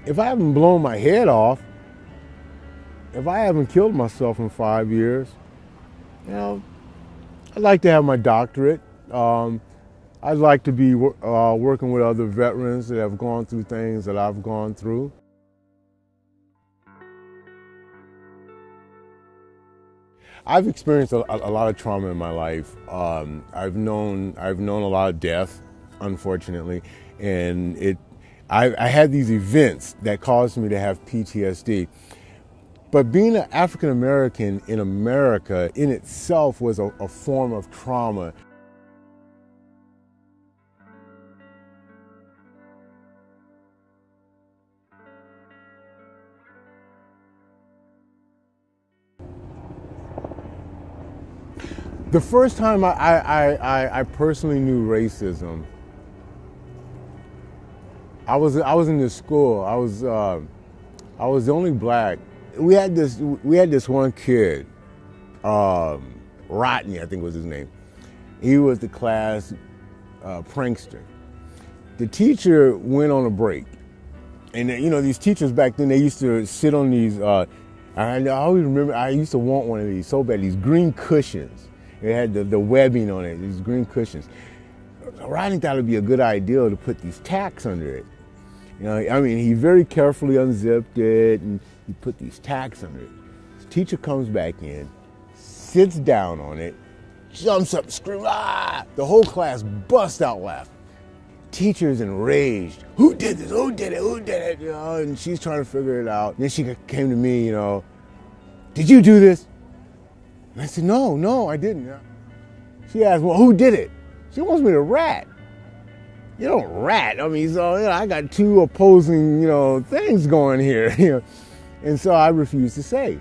If I haven't blown my head off, if I haven't killed myself in 5 years, you know, I'd like to have my doctorate. I'd like to be working with other veterans that have gone through things that I've gone through. I've experienced a lot of trauma in my life. I've known a lot of death, unfortunately, and I had these events that caused me to have PTSD. But being an African American in America in itself was a form of trauma. The first time I personally knew racism, I was in this school. I was the only black. We had this one kid, Rodney, I think was his name. He was the class prankster. The teacher went on a break, and these teachers back then, they used to sit on these. I always remember I used to want one of these so bad. These green cushions. It had the webbing on it. These green cushions. Rodney thought it'd be a good idea to put these tacks under it. He very carefully unzipped it and he put these tacks under it. His teacher comes back in, sits down on it, jumps up, screams, "Ah!" The whole class busts out laughing. Teacher's enraged. Who did this? Who did it? Who did it? And she's trying to figure it out. Then she came to me, "Did you do this?" And I said, No, I didn't. She asked, "Well, who did it?" She wants me to rat. You don't rat. I got two opposing, things going here. And so I refused to say.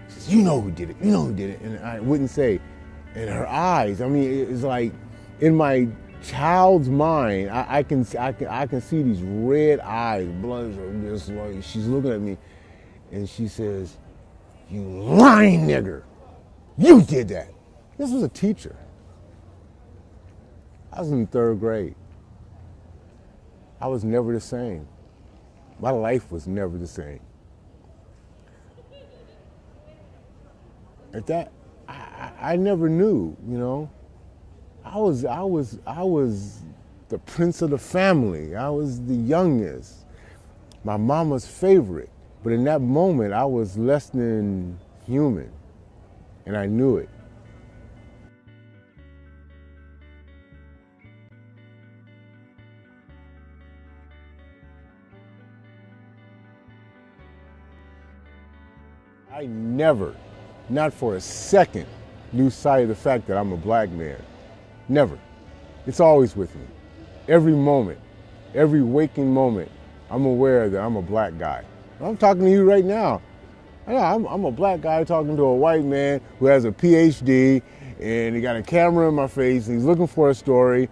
She says, "You know who did it. You know who did it." And I wouldn't say. And her eyes, it's like in my child's mind, I can see these red eyes, blood, just like she's looking at me, and she says, "You lying nigger. You did that." This was a teacher. I was in third grade. I was never the same. My life was never the same. At that, I never knew, I was the prince of the family. I was the youngest, my mama's favorite. But in that moment, I was less than human, and I knew it. I never, not for a second, lose sight of the fact that I'm a black man. Never. It's always with me. Every moment, every waking moment, I'm aware that I'm a black guy. I'm talking to you right now. I'm a black guy talking to a white man who has a PhD, and he got a camera in my face, and he's looking for a story.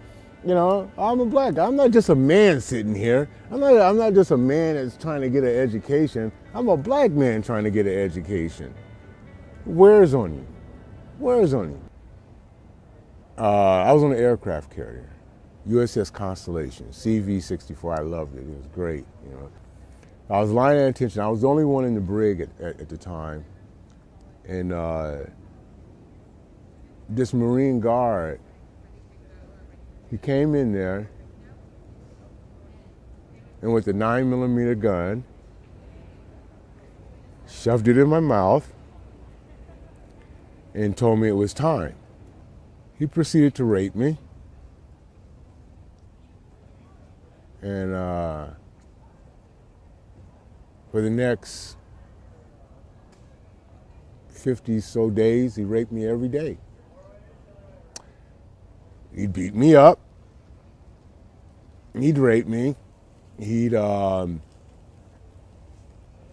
I'm a black guy. I'm not just a man sitting here. I'm not just a man that's trying to get an education. I'm a black man trying to get an education. Where's on you? Where's on you? I was on an aircraft carrier, USS Constellation, CV-64. I loved it. It was great. I was lying at attention. I was the only one in the brig at the time, and this Marine guard, he came in there, and with the 9mm gun, shoved it in my mouth, and told me it was time. He proceeded to rape me, and for the next 50 so days, he raped me every day. He'd beat me up. He'd rape me.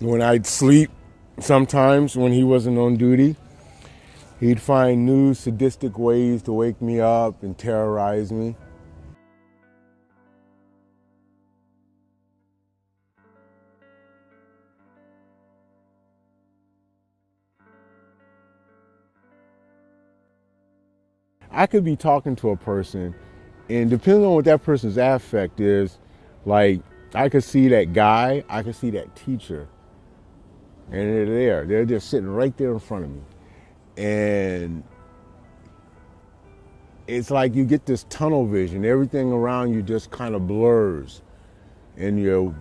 When I'd sleep, sometimes when he wasn't on duty, he'd find new sadistic ways to wake me up and terrorize me. I could be talking to a person, and depending on what that person's affect is, like I could see that guy, I could see that teacher, and they're there. They're just sitting right there in front of me. And it's like you get this tunnel vision. Everything around you just kind of blurs, and you're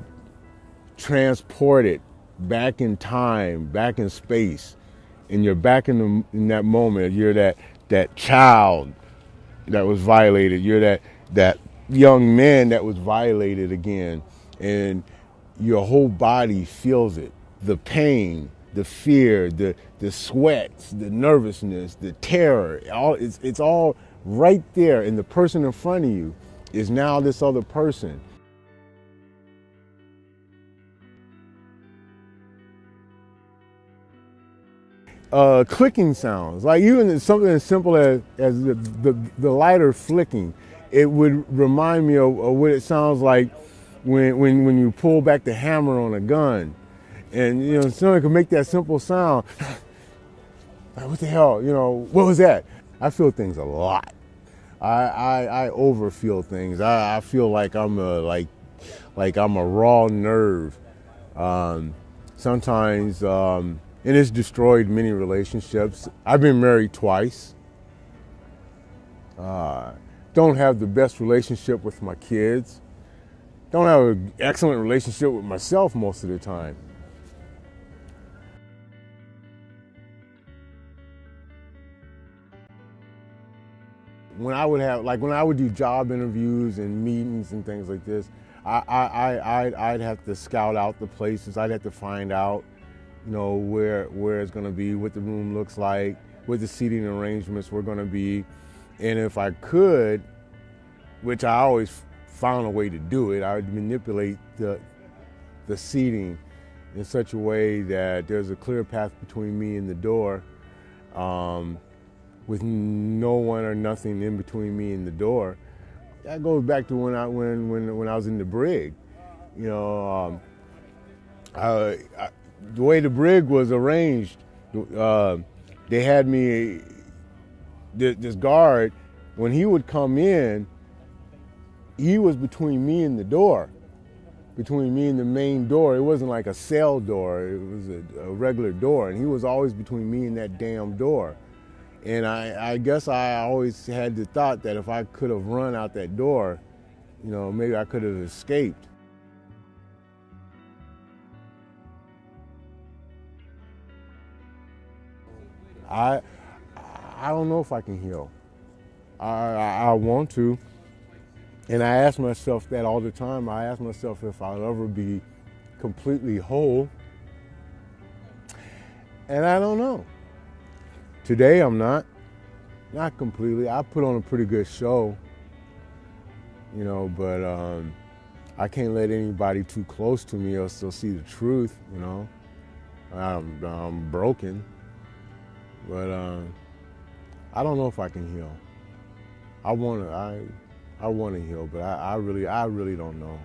transported back in time, back in space, and you're back in that moment. You're that child that was violated. You're that young man that was violated again, and your whole body feels it. The pain, the fear, the sweats, the nervousness, the terror. It's all right there, and the person in front of you is now this other person. Clicking sounds, like even something as simple as the lighter flicking, it would remind me of what it sounds like when you pull back the hammer on a gun, and someone can make that simple sound. Like, what the hell, what was that? I feel things a lot. I overfeel things. I feel like I'm a raw nerve. Sometimes. And it's destroyed many relationships. I've been married twice. Don't have the best relationship with my kids. Don't have an excellent relationship with myself most of the time. When I would do job interviews and meetings and things like this, I'd have to scout out the places. I'd have to find out where it's going to be, what the room looks like, what the seating arrangements were going to be. And if I could, which I always found a way to do it, I would manipulate the seating in such a way that there's a clear path between me and the door, with no one or nothing in between me and the door. That goes back to when I was in the brig. The way the brig was arranged, they had me, this guard, when he would come in, he was between me and the door, between me and the main door. It wasn't like a cell door, it was a regular door, and he was always between me and that damn door. And I guess I always had the thought that if I could have run out that door, maybe I could have escaped. I don't know if I can heal. I want to, and I ask myself that all the time. I ask myself if I'll ever be completely whole, and I don't know. Today I'm not completely. I put on a pretty good show, but I can't let anybody too close to me else they'll see the truth. I'm broken. But I don't know if I can heal. I want to heal, but I really don't know.